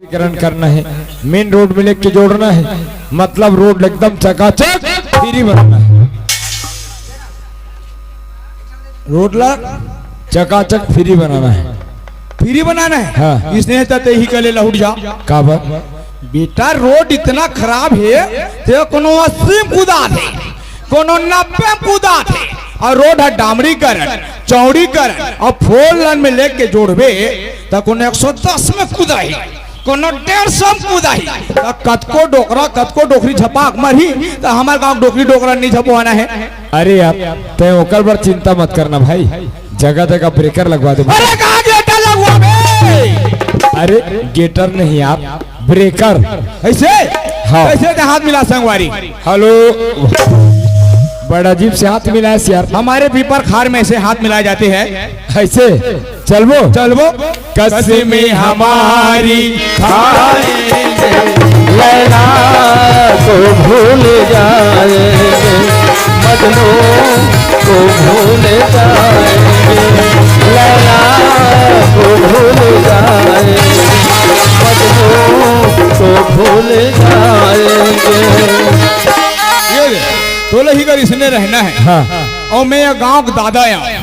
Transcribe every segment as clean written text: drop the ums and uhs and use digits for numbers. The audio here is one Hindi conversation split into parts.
विकरण करना है, मेन रोड में लेके जोड़ना है, मतलब रोड एकदम चकाचक फ्री बनाना है। रोड ला चकाचक फ्री बनाना है। फ्री बनाना है। हाँ। इसने तते ही कले लहुट जा का बात बेटा रोड इतना खराब है ते कोनो 80 कूदा थे, कोनो 90 कूदा थे, और रोड है डामरीकरण चौड़ीकरण और 4 लाइन में लेके जोड़बे तो कोनो 110 में कूदाही, कोनो 150 कूदाही, तो कतको डोकरी झपाक मरही तो हमारे गांव डोकरी डोकरा नहीं झपवाना है। अरे यार ते ओकर पर चिंता मत करना भाई, जगह जगह ब्रेकर लगवा दे। अरे कहाँ गेटर लगवा बे? अरे गेटर नहीं आप ब्रेकर। ऐसे हाँ। ऐसे हाथ मिला संगवारी। हेलो, बड़ा अजीब से हाथ मिलाया यार। हमारे पीपर खार में से हाथ मिलाए जाते हैं। ऐसे चलबो चलबो कसमे हमारी खाएंगे, लैला को भूल जाएंगे, मजनू को भूल जाएंगे, लैला को भूल जाएंगे, मजनू को भूल जाएंगे। तोले ही कर इसने रहना है। हाँ। और मैं गांव का दादा यहाँ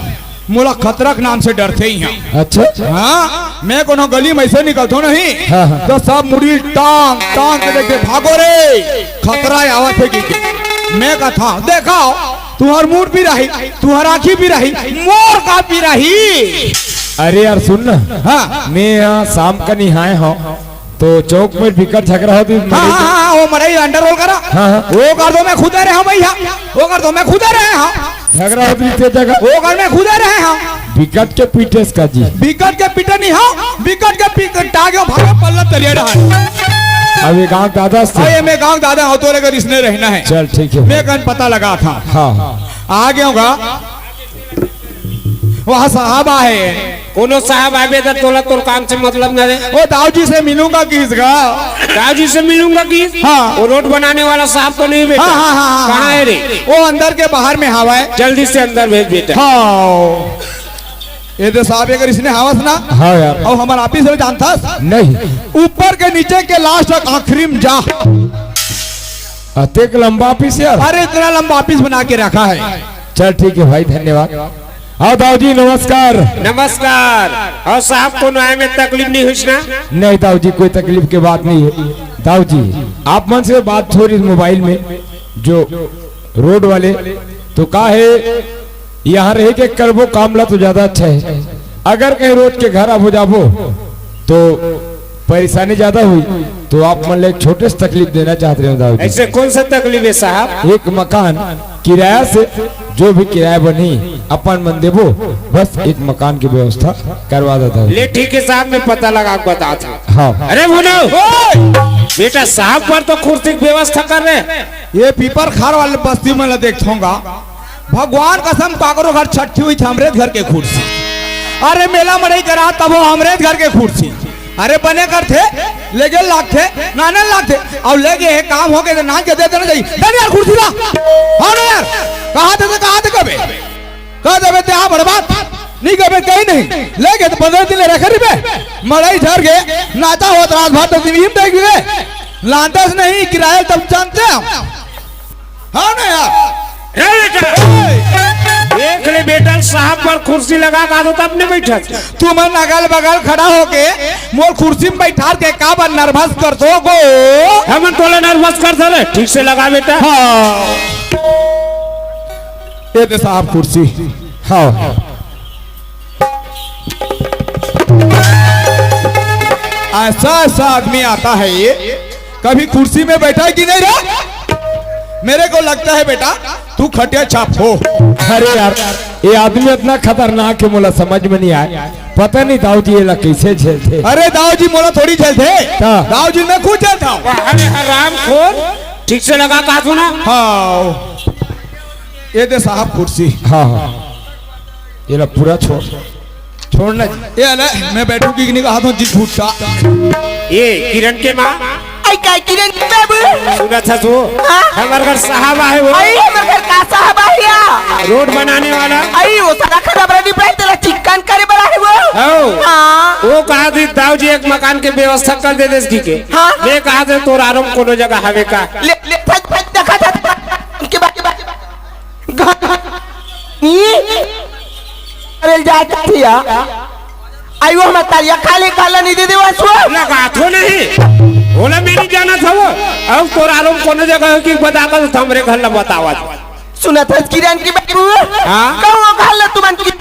मोला खतरक नाम से डरते ही हैं। अच्छा हाँ, मैं कोनो गली में ऐसे निकलता नहीं। हाँ, हाँ। तो सब मुड़ी टांग टांग के देखते भागो रे, खतरा आवत है कि मैं कथा देखा तुम्हार मुड़ भी रही, तुम्हार आँखी भी रही, मोर का भी रही। अरे यार सुन ना, हाँ मैं यहाँ शाम का निहाए हूँ तो चौक में विकट झगड़ा होती। हाँ, वो मरई अंडर रोल करा। हाँ। वो कर दो मैं खुद रहे हूँ भैया, वो कर दो मैं खुद रहे हाँ, झगड़ा होती थी जगह वो कर मैं खुद रहे हाँ। विकट के पीटेस का जी, विकट के पीटे नहीं हाँ, विकट के पीटे टागे भागे पल्ला तलिया रहा। अब ये गाँव दादा से अरे मैं गांव दादा हो तो अगर इसने रहना है। चल ठीक है। मैं कल पता लगा था। हाँ आ गया होगा वहाँ साहबा है, कोनो साहब आवे तो तोला तोर काम से मतलब न रे। वो दाऊजी से मिलूंगा किसका? दाऊजी से मिलूंगा की? हाँ। वो रोड बनाने वाला साहब तो नहीं बेटा? हाँ, हाँ, हाँ, कहाँ है रे? वो अंदर के बाहर में हवा है। जल्दी से अंदर भेज बेटा। हाँ ये तो साहब अगर इसने हवस ना। हाँ यार। और हमारा ऑफिस में जानता नहीं, ऊपर के नीचे के लास्ट तक आखिरी में जा। अतेक लंबा पीस यार। अरे इतना लंबा ऑफिस बना के रखा है। चल ठीक है भाई, धन्यवाद। हाँ दाऊ जी नमस्कार। नमस्कार। और साहब को आए में तकलीफ नहीं हुई ना? नहीं दाऊ जी कोई तकलीफ की बात नहीं है। दाऊ जी आप मन से बात हो रही मोबाइल में जो रोड वाले तो का है यहाँ रह के करबो कामला तो ज्यादा अच्छा है। अगर कहीं रोज के घर अब हो जाबो तो परेशानी ज्यादा हुई, तो आप मन एक छोटे से तकलीफ देना चाहते हो दाऊ जी। ऐसे कौन सा तकलीफ है साहब? एक मकान किराया से जो भी किराया बनी अपन मन देबो, बस एक मकान की व्यवस्था करवा देता ले ठीक है साहब, मैं पता लगा बता था। हाँ। अरे बोलो बेटा, साहब पर तो कुर्सी की व्यवस्था कर रहे। ये पीपर खार वाले बस्ती में देखूंगा, भगवान कसम काकरो घर छठी हुई थी हमरे घर के कुर्सी। अरे मेला मड़ई करा तब वो हमरे घर के कुर्सी। अरे बने कर थे लेके लाख थे नाना लाख थे और लेके काम हो गए तो नाच के दे देना चाहिए। दे यार कुर्सी ला। हाँ ना यार, कहाँ थे कबे कह देवे ते हाँ बर्बाद नहीं कबे कहीं नहीं लेके तो 15 दिन रख रही मड़ई झर गए नाचा हो रात भर तो दिन देख गए लांतस नहीं किराया तब जानते हैं। हाँ ना यार। देख ले बेटा, साहब पर कुर्सी लगा का दो तब नहीं बैठा। तुम अगल बगल खड़ा होके मोर कुर्सी में बैठा के का बार नर्वस कर दो गो। हम तोला नर्वस कर दे, ठीक से लगा बेटा। हाँ ये तो साहब कुर्सी। हाँ। ऐसा ऐसा आदमी आता है ये, कभी कुर्सी में बैठा है कि नहीं रे? मेरे को लगता है बेटा तू खटिया छाप हो। अरे यार ये आदमी इतना खतरनाक है, मोला समझ में नहीं आया। पता नहीं दाऊ जी ये कैसे झेलते। अरे दाऊ जी मोला थोड़ी झेलते, हाँ। दाऊ जी मैं खुद झेलता हूँ। अरे हराम खोर, ठीक से लगा का सुना। हाँ ये तो साहब कुर्सी। हाँ हाँ ये ला पूरा छोड़ना। ये ले मैं बैठूंगी कि नहीं हाथों जी फूटता। ये किरण के माँ आई काय किरण बाबू सुना था तू हाँ? हमारे घर साहब आए वो आई हमर घर का साहब आया रोड बनाने वाला आई वो सारा खराब रही पे तेरा चिकन करे बड़ा है वो हो हाँ वो कहा थी दाऊ जी एक मकान के व्यवस्था कर दे देस के हाँ? मैं कहा थे तोर आराम कोनो जगह हवे का ले ले फट देखा था के बाद ये अरे जाता थी या आई वो हम तालिया खाली खाला नहीं दे दे वो लगा तो नहीं बोला मैं नहीं जाना था वो अब तोर आराम कोनो जगह की बता कर हमरे घर ला बतावा सुना था किरण की बाबू हाँ? कहो खाला तुमन की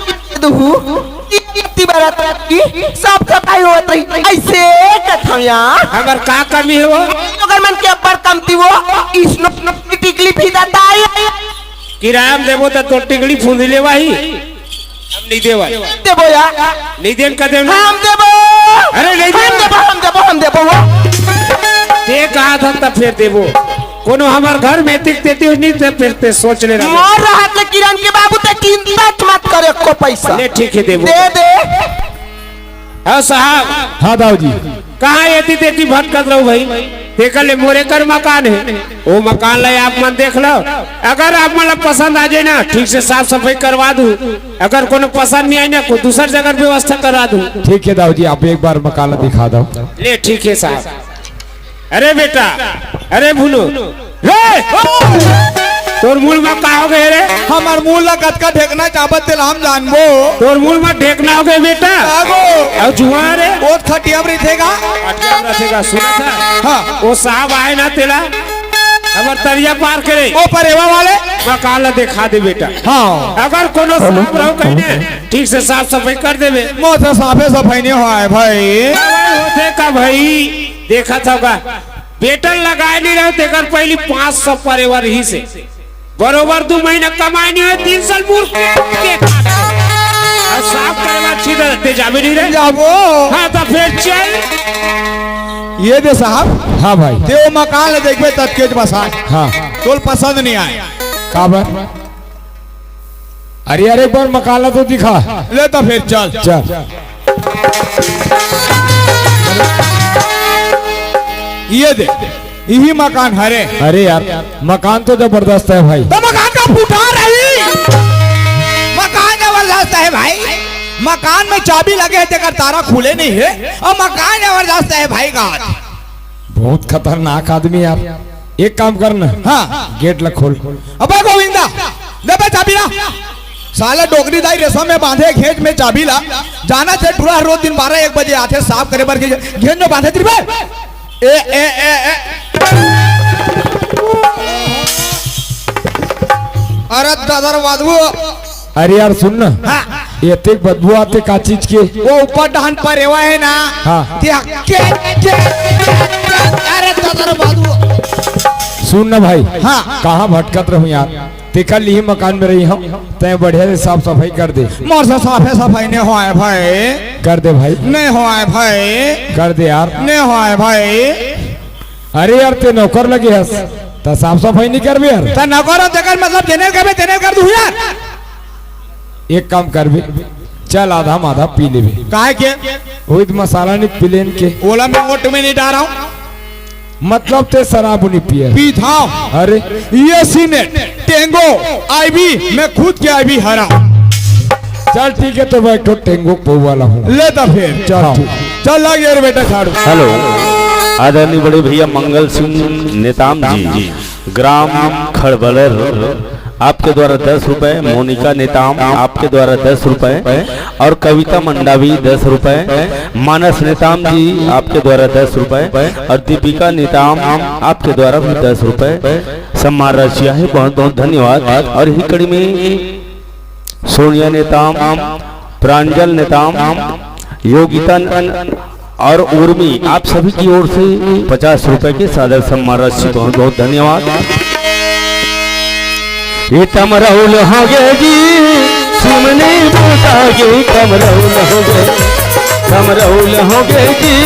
दहू इतनी बारात की सब सफाई होत रही ऐसे कथमिया अगर का कमी है वो अगर मन के अब्बर कमती वो इस की टिकली फीदा ताई किराया में देबो तो तोर टिकड़ी फूंदी ले वाही हम नहीं देवा देबो या नहीं देन का देना हम देबो अरे नहीं हम देबो वो ते कहा था तब फिर देबो कोनो हमार घर में तिक देती हो नहीं ते फिर ते सोच ले रहा मोर रहा के किरण के बाबू ते चिंता मत करे को पैसा ले ठीक है देबो दे दे हाँ साहब हाँ दाऊ जी कहाँ ये तेती भटकत रहो भाई देखा ले मोरे कर मकान है वो मकान ले आप मन देख लो अगर आप मतलब पसंद आ जाए ना ठीक से साफ सफाई करवा दूं अगर कोनो पसंद नहीं आए ना कोई दूसर जगह व्यवस्था करा दूं ठीक है दाऊ जी आप एक बार मकान दिखा दो ले ठीक है साहब अरे बेटा अरे भूलो तोर मूल में का हो गए रे हमार मूल लगत का ढेकना चाहत तेल हम जानबो तोर मूल में ढेकना हो गए बेटा आगो और जुआ रे ओत खटिया में रखेगा अटका रखेगा सुना था हाँ वो साहब आए ना तेला हमार तरिया पार करे ओ परेवा वाले मकान ला दिखा दे बेटा हाँ अगर कोनो साहब रहो कहने ठीक से साफ सफाई कर देवे मोसे साफे सफाई नहीं हुआ है भाई होते का भाई देखा था का बेटन लगाए नहीं रहे तेकर पहली 500 परिवार ही से बरोबर 2 महीना कमाई नहीं है 3 साल मूर्ख के और साफ करवा सीधा ते जाबे नहीं रहे जाबो हाँ तो फिर चल ये दे साहब हाँ भाई ते वो मकान ले देखबे तत्केज बसा हाँ तोल पसंद नहीं आए काबर अरे यार एक बार मकान तो दिखा ले तो फिर चल चल ये दे यही मकान हरे अरे यार मकान तो जबरदस्त है भाई तो मकान का फुटा रही मकान जबरदस्त है भाई मकान में चाबी लगे है तेकर तारा खुले नहीं है और मकान जबरदस्त है भाई का बहुत खतरनाक आदमी यार एक काम करना हाँ गेट ला खोल अबे गोविंदा दे चाबी ला साला डोगरी दाई रेशम में बांधे घेज में चाबी ला जाना थे पूरा रोज दिन 12-1 बजे आते साफ करे पर घेज में बांधे तिरबे ए ए ए ए अरे दादर बादू अरे यार सुन ना हाँ ये तेक बदबू आते का चीज के वो ऊपर डहान पर एवा है ना हाँ अरे दादर बादू सुन ना भाई हाँ कहाँ भटकत रहूं यार देखा ली मकान में रही हम तय बढ़िया से साफ सफाई कर दे मोर से साफे सफाई नहीं हुआ है भाई कर दे भाई नहीं हुआ है भाई कर दे यार नहीं हुआ है भाई अरे यार ते नौकर लगे हस तो साफ सफाई नहीं कर भी यार तो नौकर जगह मतलब जेनर कर दूं यार एक काम कर भी चल आधा आधा पी ले भी काहे के वही तो मसाला नहीं पिलेन के ओला मैं ओट में नहीं डाल रहा हूँ मतलब ते शराब नहीं पिए पी था अरे ये सीनेट टेंगो आईबी मैं खुद के आईबी हरा चल ठीक है तो बैठो टेंगो पो वाला हूँ लेता फिर चल ठीक। चल लग यार बेटा झाड़ू हेलो आदरणीय बड़े भैया मंगल सिंह नेताम जी ग्राम खड़बलर आपके द्वारा 10 रुपए, मोनिका नेताम आपके द्वारा 10 रुपए और कविता मंडावी 10 रुपए, मानस नेताम जी आपके द्वारा 10 रुपए और दीपिका नेताम आपके द्वारा भी 10 रुपए सम्मान राशि है। बहुत बहुत धन्यवाद। और ही कड़ी में सोनिया नेताम, प्रांजल नेताम, योगिता और उर्मी आप सभी की ओर से 50 रुपए के सादर सम्मान राशि। बहुत बहुत धन्यवाद। ये कमरौल हो गए जी सुमने बोतागे कमरौल हो गए, कमरौल हो गए जी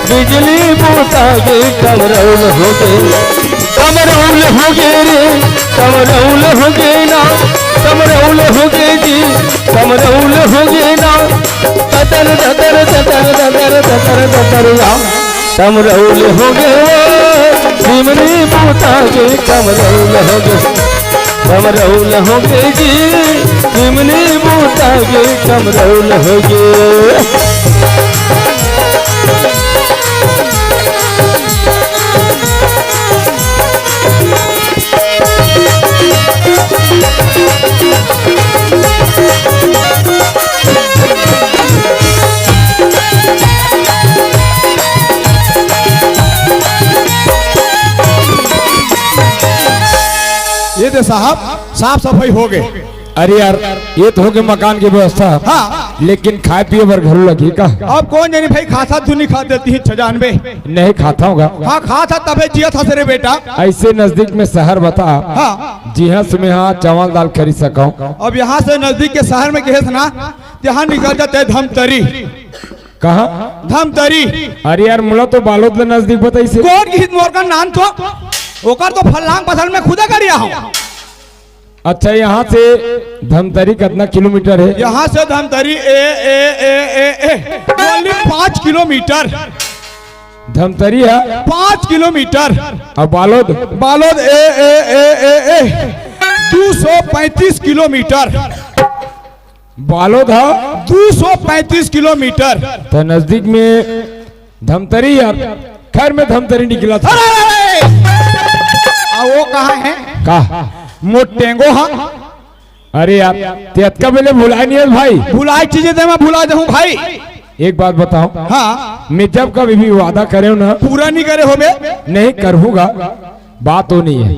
बिजली बोतागे कमरौल हो गए, कमरौल हो गए रे कमरौल हो गए ना, कमरौल हो गए जी कमरौल हो गए ना, ततर ततर ततर ततर ततर ततर कमरौल हो गए चिमनी बूता के कमरौल हो गए कमरौल हो गए जी चिमनी बूता के कमरौल हो गए ये तो साहब साफ सफाई हो गए। अरे यार ये तो हो गए मकान की व्यवस्था। हाँ लेकिन खाए पिए पर घर लगी का। अब कौन जानी भाई खाता धुनी खा देती है 96। नहीं खाता होगा। हाँ खा था तबे जिया था तेरे बेटा। ऐसे नजदीक में शहर बता। हाँ जी हाँ तुम्हें हाँ चावल दाल खरीद सका। अब यहाँ से नजदीक के शहर में कहे ना यहाँ निकल जाते है धमतरी। कहाँ धमतरी। अरे यार मुला तो बालोद में नजदीक बता इसे। कौन की मोर का नाम तो ओकर तो फलांग पसल में खुदा करिया हूँ। अच्छा यहाँ से धमतरी कितना किलोमीटर है? यहाँ से धमतरी ए 5 किलोमीटर। धमतरी है 5 किलोमीटर। और बालोद बालोद ए 235 किलोमीटर। बालोद है 235 किलोमीटर। तो नजदीक में धमतरी यार। खैर में धमतरी निकला था। वो कहाँ है? कहा मोटेंगो। हाँ अरे यार तेतका पहले भुलाए नहीं है भाई। भुलाई चीजें तो मैं भुला दूं भाई। एक बात बताओ। हाँ मैं जब कभी भी वादा करे ना पूरा नहीं करे हो बे। नहीं करूँगा। बात तो नहीं है।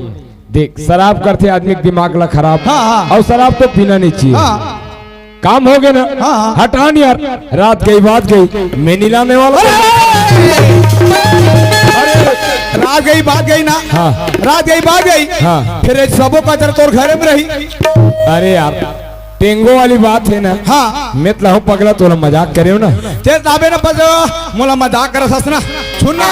देख शराब करते आदमी का दिमाग ला खराब। हाँ, हाँ। और शराब तो पीना नहीं चाहिए। हाँ काम हो गया ना। हाँ। हटान यार रात गई बात गई। मैं नहीं लाने वाला। रात गई बात गई ना। हाँ। रात गई बात गई। हाँ। फिर सबो कचर तोर घरे में रही। अरे यार टेंगो वाली बात है ना। हाँ मैं तो लाहू पगला तोला मजाक करे हो ना। ते ताबे ना बस मोला मजाक कर सस ना। सुनना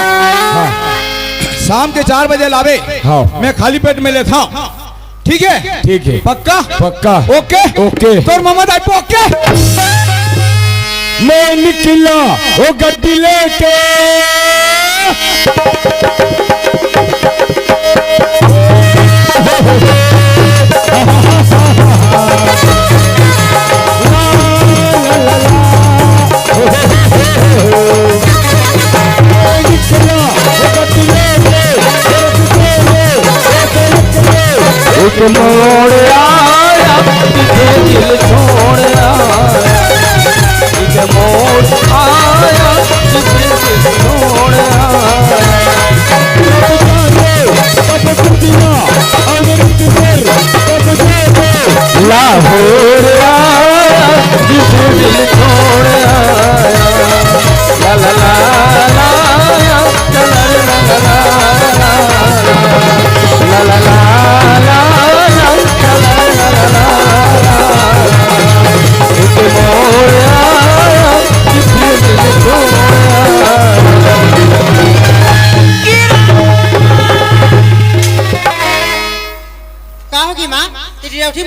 शाम के 4 बजे लावे। हाँ। मैं खाली पेट में लेता हूँ। ठीक है ठीक है पक्का पक्का। Okay okay. तोर मामा दाई ओके। मैं निकला वो गड्डी लेके। एक मोड़ आया तुझे दिल छोड़ आया एक मोड़ आया तुझे दिल छोड़ आया लाहौर आया तुझे दिल छोड़ आया ला ला ला ला ला ला ला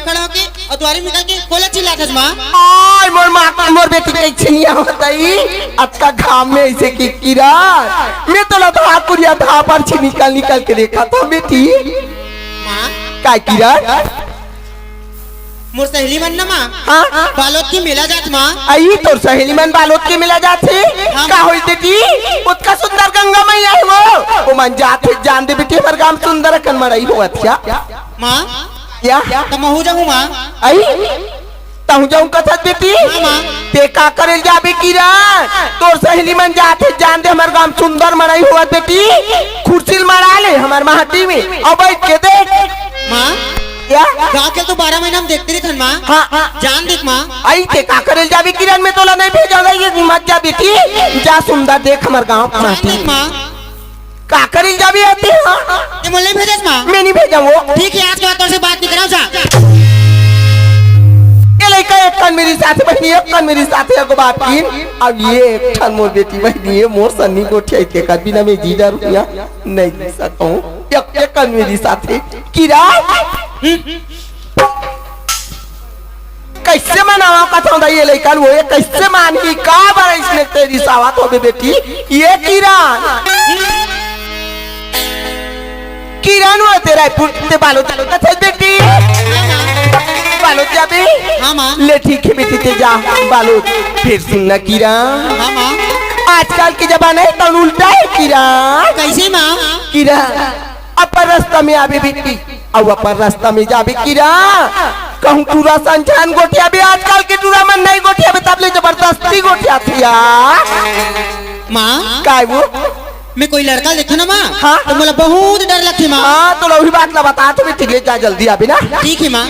खड़ा होके और द्वारी निकल के कोला चिल्लात मां। आय मोर माता मोर बेटी के छनिया होतई अतका घाम में ऐसे की कीरा। मैं तो लता कुरिया था पर छी निकल के देखा था बेटी। मां काय कीरा? मोर सहेली मन ना मां। हां बालोद की मेला जात मां। आई तोर सहेली मन बालोद के मिला जाथे। का होई बेटी? उतका सुंदर गंगा मैया है वो मन जाथे जान दे बेटी हर गांव सुंदर कन मड़ई होत क्या मां या तमहु जाऊं मां। आई तहु जाऊं कथत बेटी। मां ते का करे जाबे कीरा? तोर सहेली मन जाथे जान दे हमर गांव सुंदर मड़ई होत बेटी। कुर्सी मड़ा ले हमर माटी में अब बैठ के देख मां। या गाके तो 12 महीना हम देखते रही थन मां। हां जान देख मां। आई ते का करे जाबे किरण में तोला नहीं भेजा ये मत जा बेटी। जा सुंदर देख हमर गांव माटी मां। का करे जाबे आती। हां ये मोले भेजस मां। मैं नहीं भेजा वो। ठीक है आज के बाद तोर से बात नहीं कराओ जा। ये लड़का एक कन मेरी साथे बहनी एक कन मेरी साथे एगो बात की। अब ये एक ठन मोर बेटी बहनी है मोर सन्नी को ठिया के कर बिना में जीजा रुपया नहीं दे सकता हूं। एक कन मेरी साथे कीरा कैसे मनावा कथा होता ये लड़का वो ये कैसे मानी का बार इसने तेरी सावत हो बेटी ये किरण किरण वो तेरा पुट्टे बालो चलो थे बेटी बालो जाबे हाँ माँ ले ठीक है बेटी ते जा बालो फिर सुनना किरण हाँ माँ आजकल के जमाने तो उल्टा है किरण कैसे माँ किरण अपर रास्ता में आवे बेटी अब अपर रास्ता में जाबे किरण कहूँ टूरा संचान गोटिया भी आजकल के टूरा में नहीं गोटिया भी तबले जबरदस्ती गोटिया थिया माँ काय वो मैं कोई लड़का देखो ना माँ हाँ। तो मुझे बहुत डर लगती माँ हाँ तो वही बात ला बता तो बेटी ले जा जल्दी अभी ना ठीक है माँ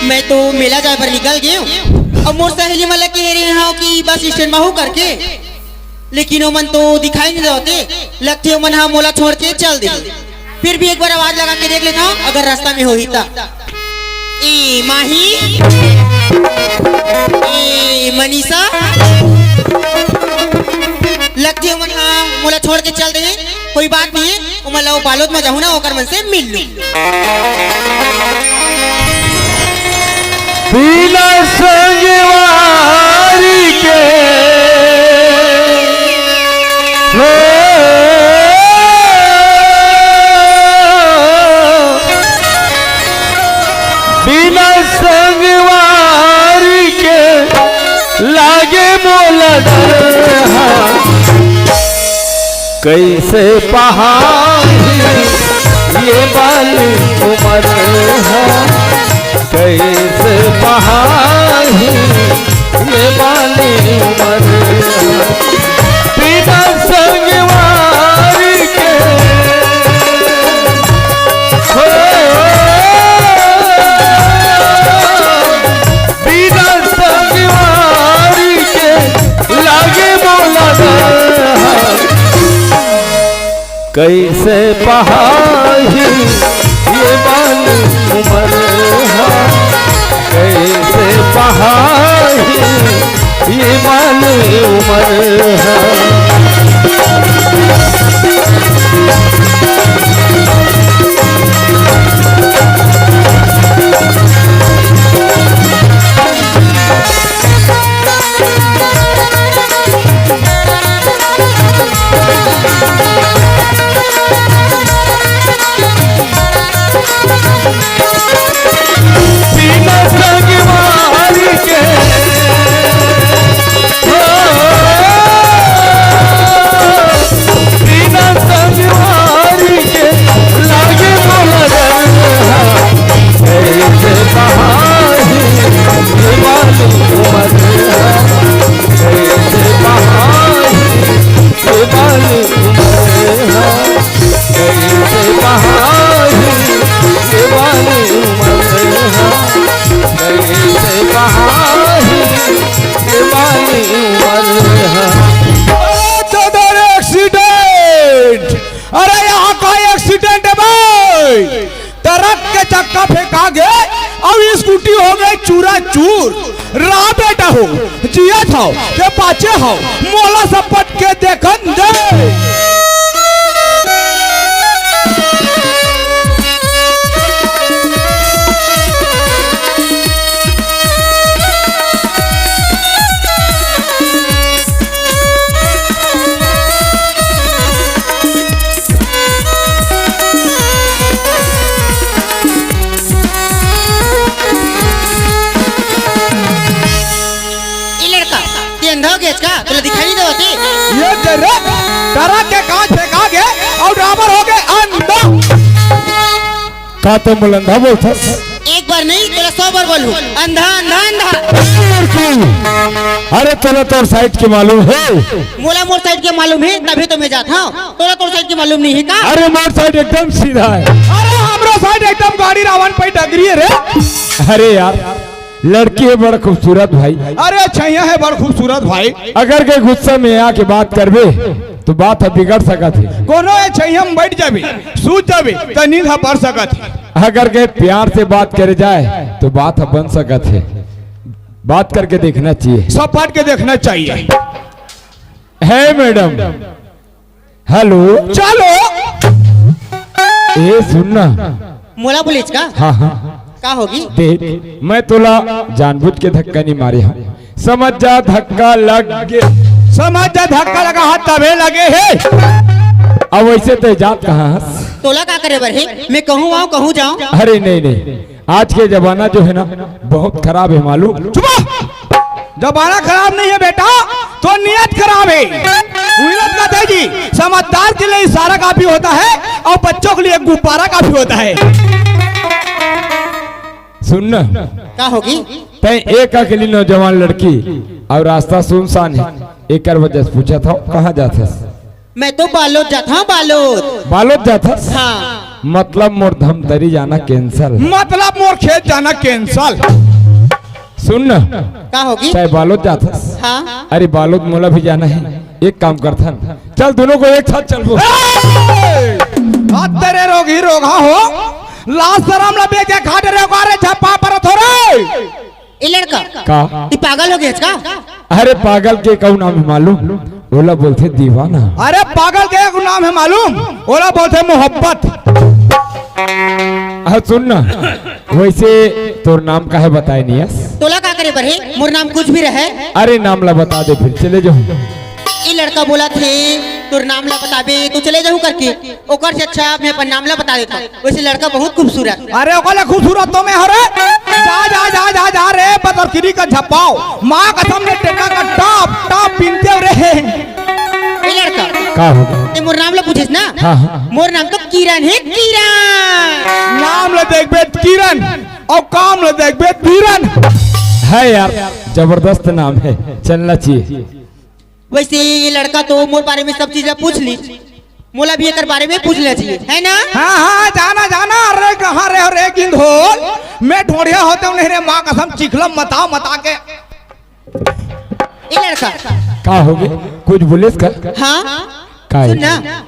मैं तो मेला जाए पर निकल गई हूँ अब मोर सहेली मला कह रही हूँ कि बस स्टैंड में हूँ करके लेकिन वो मन तो दिखाई नहीं देते लगते हो मन हाँ मोला छोड़ के चल दे फिर भी एक बार आवाज लगा के देख लेता हूँ अगर रास्ता में हो ही तब ए माही ए मनीषा लगती हो मन हाँ मोला छोड़ के चल दे कोई बात नहीं है वो मला वो बालोद में जाऊँ ना होकर मन से मिल लूँ बिना संगवारी के हो बिना संगवारी के लागे मोला डरहा कैसे पहाड़ी ये बाली उमर है कैसे पहाड़ी ये बाली उमर बिना संगवारी के हो बिना संगवारी के लागे बोला कैसे पहाड़ी ये बाली उमर कैसे पहाड़ी ये बाली उमर है बिना संगवारी के हो बिना संगवारी के लागे बोला डरहा कैसे पहाड़ी ये बाली उमर है कैसे पहाड़ी ये बाली उमर है कैसे पहाड़ी ये बाली उमर है कैसे पहाड़ी ये बाली उमर है एक्सीडेंट अरे यहाँ का एक्सीडेंट है भाई ट्रक के चक्का फेंका गए अब स्कूटी हो गई चूरा चूर रहा बेटा हो जिया था के पाचे हो मोला सपट के देखन दे तुला दिखाई नहीं देते ये तेरे ट्रक के कांच फेंका गए और ड्राइवर हो गए अंधा का तो मुलंदा बोलता एक बार नहीं तेरा 100 बार बोलूं अंधा अंधा अंधा अरे तोला तोर साइड के मालूम है मोला मोर साइड के मालूम है तभी तो मैं जाता हूँ तोरा तोर साइड के मालूम नहीं है का अरे मोर साइड एकदम सीधा है अरे हमरो साइड एकदम गाड़ी रावण पे डगरी है रे अरे यार लड़की है बड़ा खूबसूरत भाई अरे छैया है बड़ खूबसूरत भाई अगर के गुस्सा में आके बात करबे तो बात है बिगड़ सकत है कोनो है छैया में बैठ जाबे सूत जाबे त नींद हा पड़ सकत है अगर के प्यार से बात करे जाए तो बात है बन सकत है बात करके देखना चाहिए सब पाट के देखना चाहिए है मैडम हेलो चलो ए सुनना मोला बोलिस का हाँ हाँ का होगी? देख मैं तोला जानबूझ के धक्का नहीं मारे हूँ, समझ जा धक्का लग गे। समझ जा धक्का लगा हाथ तबे लगे है। अब वैसे तो जात कहाँ हस? तोला का करे बर है? मैं कहूँ आऊँ कहूँ जाऊँ? अरे नहीं नहीं, आज के जमाना जो है ना बहुत खराब है मालूम। चुप! जमाना खराब नहीं है बेटा, तो नियत खराब है। नियत कहते हैं जी, समझदार के लिए इशारा काफी होता है और बच्चों के लिए गुब्बारा काफी होता है। सुन न, का होगी? तय एक अकेली नौजवान लड़की और रास्ता सुनसान है, एक वजह से पूछा था कहाँ जाता? मैं तो बालोद जाता हूँ, बालोद। बालोद जाता? हाँ। मतलब मोर धमतरी जाना कैंसल। मतलब मोर खेत जाना कैंसल। सुन न, का होगी? चाहे बालोद जाता? हाँ। अरे बालोद मोला भी जाना है, एक काम करता चल दोनों को एक साथ चल। तेरे रोगी रोगा हो, लाश शरम ला बेचे खाटे रे गारे छपा पर थोड़े। ये लड़का का? ये पागल हो गया इसका? अरे पागल के कौन नाम है मालूम? ओला बोलते दीवाना। अरे पागल के एक नाम है मालूम? ओला बोलते मोहब्बत। सुन ना, वैसे तोर नाम का है बताए नियस? तोला का करे बर है? मोर नाम कुछ भी रहे। अरे नाम ला बता दे फिर चले जाऊँ। ये लड़का बोला थे तोर नाम ला बताबे तो चले जाऊँ करके, ओकर से अच्छा मैं अपन नाम ला बता देता। वैसे लड़का बहुत खूबसूरत। अरे ओकले खूबसूरत तो मैं हो रे। जा जा जा जा जा रे बदरकिरी का झपाओ, माँ कसम ने टेका का टॉप टॉप पिनते रहे। ये लड़का का होगा? ते मोर नाम ला पूछिस ना? हाँ हाँ। मोर नाम तो किरण है, किरण। नाम ले देख बे किरण और काम ले देख बे धीरन। है यार, जबरदस्त नाम है, चलना चाहिए। वैसे ये लड़का तो मोर बारे में सब चीजें पूछ ली, मोला भी एक बारे में पूछ लेना चाहिए, है ना? हाँ हाँ जाना जाना। अरे कहाँ रे रे गिंधोल, मैं ढोड़िया होता हूँ नहीं रे, माँ कसम चिखलम मता मता के। ये लड़का का होगे? कुछ बोले का? हाँ का है? सुन ना,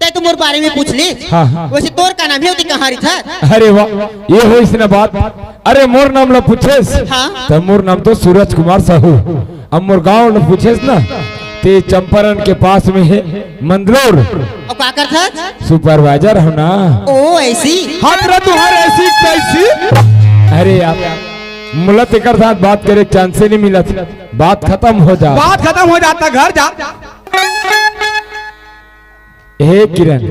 तै तो मोर बारे में पूछ ली। हाँ हाँ। वैसे तोर का नाम है उती कहाँ रही था? अरे वाह, ये हो इसने बात। अरे मोर नाम ला पूछेस? हाँ। तो मोर नाम तो सूरज कुमार साहू। अब मोर गाँव ला पूछेस ना, ते चंपारण के पास में है मंदलोर। और का कर था? सुपरवाइजर हो ना। ओ ऐसी? हजरा तुहर ऐसी कैसी? अरे यार, मुला तेकर साथ बात करे चांस से नहीं मिला था, बात खत्म हो जा। बात खत्म हो जाता, घर जा। हे किरण,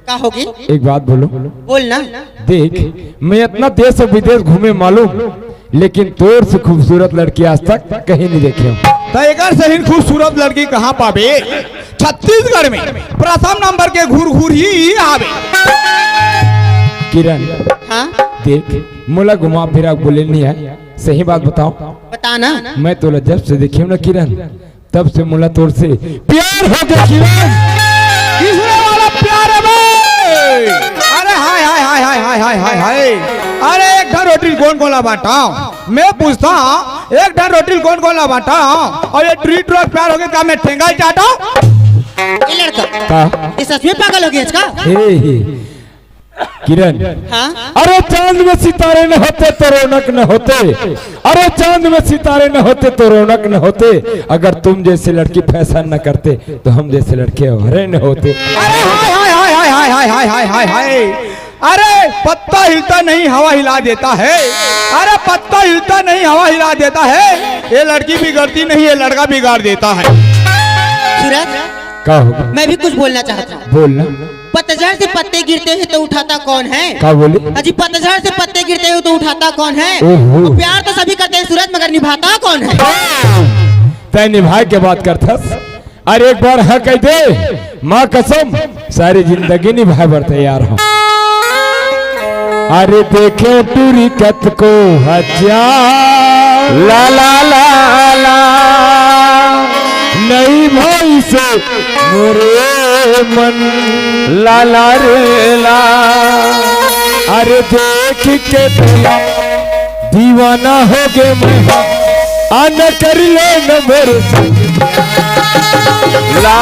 का होगी? एक बात बोलो। बोल ना। देख मैं इतना देश और विदेश घूमे मालूम, लेकिन तोर से खूबसूरत लड़की आज तक कहीं नहीं देखे हूँ। तो एक से ही खूबसूरत लड़की कहाँ पावे? छत्तीसगढ़ में प्रथम नंबर के घूर घूर ही आवे। किरण हाँ देख, मुला घुमा फिरा बोले नहीं है, सही बात बताओ। बता ना। मैं तोला जब से देखी हूँ ना किरण, तब से मुला तोर से प्यार हो गया किरण। किसने वाला प्यार है बे? अरे हाय हाय हाय हाय हाय हाय हाय हाय। अरे एक ढा रोटी कौन कौन ला बांटा? मैं पूछता हूँ, एक ढा रोटी कौन कौन ला बांटा? और ये ट्रीट रोज प्यार हो गया, क्या मैं ठेंगा चाटा? ये लड़का का? ये सच में पागल हो गया इसका? हे किरण, हाँ अरे चांद में सितारे न होते तो रौनक न होते। अरे चांद में सितारे न होते तो रौनक न होते। अगर तुम जैसे लड़की फैशन न करते तो हम जैसे लड़के हरे न होते। अरे हाय हाय हाय हाय हाय हाय हाय हाय हाय हाय। अरे पत्ता हिलता नहीं हवा हिला देता है। अरे पत्ता हिलता नहीं हवा हिला देता है। ये लड़की बिगड़ती नहीं, ये लड़का बिगाड़ देता है। सूरज, का होगा? मैं भी कुछ बोलना चाहता हूँ। बोलना। पतझड़ से पत्ते गिरते हैं तो उठाता कौन है? का बोले? अजी पतझड़ से पत्ते गिरते हैं तो उठाता कौन है? ओहो। तो प्यार तो सभी करते हैं सूरज, मगर निभाता कौन है? तय निभाए के बात करथस। अरे एक बार हाँ कह दे, माँ कसम सारी जिंदगी निभाए बर तैयार हूँ। अरे देखे पूरी कत को हजार ला ला ला ला, नहीं भाई से मोरे मन ला ला रे ला। अरे देख के दीवाना हो गए मैं, आना कर ले न मेरे ला